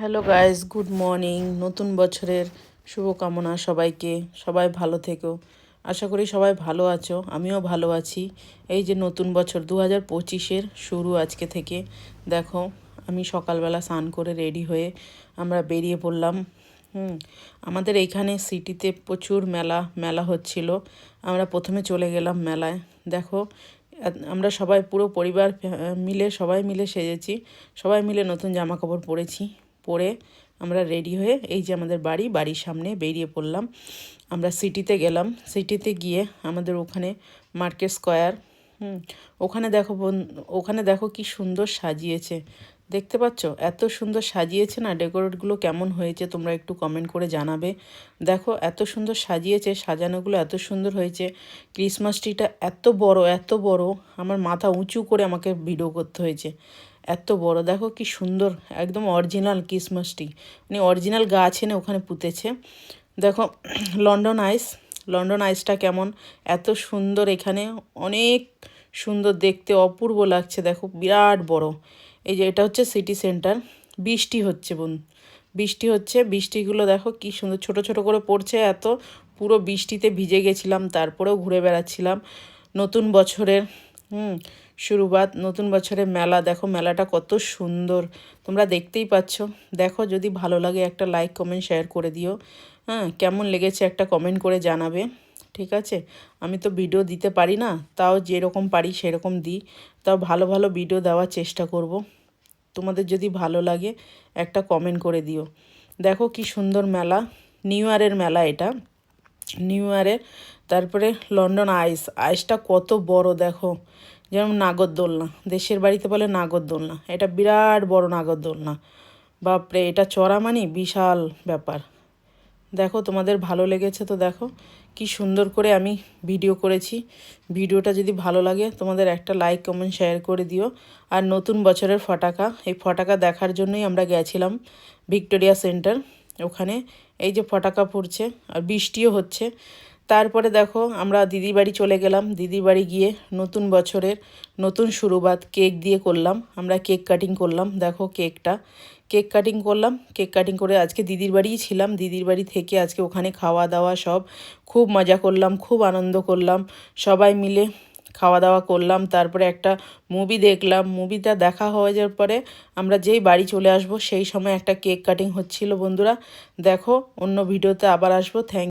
Hello guys, good morning. নতুন বছরের শুভকামনা সবাইকে। সবাই ভালো থেকো। আশা করি সবাই ভালো আছো, আমিও ভালো আছি। এই যে নতুন বছর 2025-এর শুরু আজকে থেকে। দেখো, আমি সকালবেলা স্নান করে রেডি হয়ে আমরা বেরিয়ে পড়লাম। আমাদের এইখানে সিটিতে প্রচুর মেলা হচ্ছিল। আমরা প্রথমে চলে গেলাম মেলায়। দেখো, আমরা সবাই পুরো পরিবার সবাই মিলে সেজেছি। সবাই মিলে নতুন জামা কাপড় পরেছি। পরে আমরা রেডি হয়ে এই যে আমাদের বাড়ির সামনে বেরিয়ে পড়লাম। আমরা সিটিতে গেলাম। সিটিতে গিয়ে আমাদের ওখানে মার্কেট স্কোয়ার, ওখানে দেখো কি সুন্দর সাজিয়েছে। দেখতে পাচ্ছ এত সুন্দর সাজিয়েছে না, ডেকোরেটগুলো কেমন হয়েছে তোমরা একটু কমেন্ট করে জানাবে। দেখো এত সুন্দর সাজিয়েছে, সাজানোগুলো এত সুন্দর হয়েছে। ক্রিসমাস ট্রিটা এত বড় আমার মাথা উঁচু করে আমাকে ভিডিও করতে হয়েছে। এত বড় দেখো কি সুন্দর, একদম অরিজিনাল ক্রিসমাস ট্রি, মানে অরিজিনাল গাছ এনে ওখানে পুঁতেছে। দেখো লন্ডন আইসটা কেমন এত সুন্দর, এখানে অনেক সুন্দর দেখতে, অপূর্ব লাগছে। দেখো বিরাট বড়। এই যে এটা হচ্ছে সিটি সেন্টার। বৃষ্টি হচ্ছে, বৃষ্টিগুলো দেখো কি সুন্দর ছোট ছোট করে পড়ছে। পুরো বৃষ্টিতে ভিজে গেছিলাম, তারপরেও ঘুরে বেড়াচ্ছিলাম। নতুন বছরের শুরুবাত, নতুন বছরের মেলা। দেখো মেলাটা কত সুন্দর, তোমরা দেখতেই পাচ্ছ। দেখো যদি ভালো লাগে একটা লাইক কমেন্ট শেয়ার করে দিও। কেমন লেগেছে একটা কমেন্ট করে জানাবে, ঠিক আছে? আমি তো ভিডিও দিতে পারি না, তাও যেরকম পারি সেরকম দিই। তাও ভালো ভালো ভিডিও দেওয়ার চেষ্টা করব। তোমাদের যদি ভালো লাগে একটা কমেন্ট করে দিও। দেখো কি সুন্দর মেলা, নিউ ইয়ারের মেলা এটা, নিউ ইয়ারের। তারপরে লন্ডন আইসটা কত বড় দেখো, যেমন নাগরদোলনা, দেশের বাড়িতে বলে নাগরদোলনা, এটা বিরাট বড় নাগরদোলনা। বাপরে, এটা চড়া মানে বিশাল ব্যাপার। দেখো তোমাদের ভালো লেগেছে তো দেখো কি সুন্দর করে আমি ভিডিও করেছি। ভিডিওটা যদি ভালো লাগে তোমাদের একটা লাইক কমেন্ট শেয়ার করে দিও। আর নতুন বছরের এই পটাকা দেখার জন্যই আমরা গেছিলাম ভিক্টোরিয়া সেন্টার। ওখানে এই যে পটাকা পড়ছে আর বৃষ্টিও হচ্ছে। তারপরে দেখো আমরা দিদির বাড়ি চলে গেলাম। দিদির বাড়ি গিয়ে নতুন বছরের নতুন শুরুবাত কেক দিয়ে করলাম। আমরা কেক কাটিং করলাম। দেখো কেক কাটিং করে আজকে দিদির বাড়িই ছিলাম। দিদির বাড়ি থেকে আজকে ওখানে খাওয়া দাওয়া সব খুব মজা করলাম, খুব আনন্দ করলাম। সবাই মিলে খাওয়া দাওয়া করলাম। তারপরে একটা মুভি দেখলাম। মুভিটা দেখা হয়ে যাওয়ার পরে আমরা যেই বাড়ি চলে আসব সেই সময় একটা কেক কাটিং হচ্ছিল। বন্ধুরা দেখো, অন্য ভিডিওতে আবার আসবো। থ্যাংক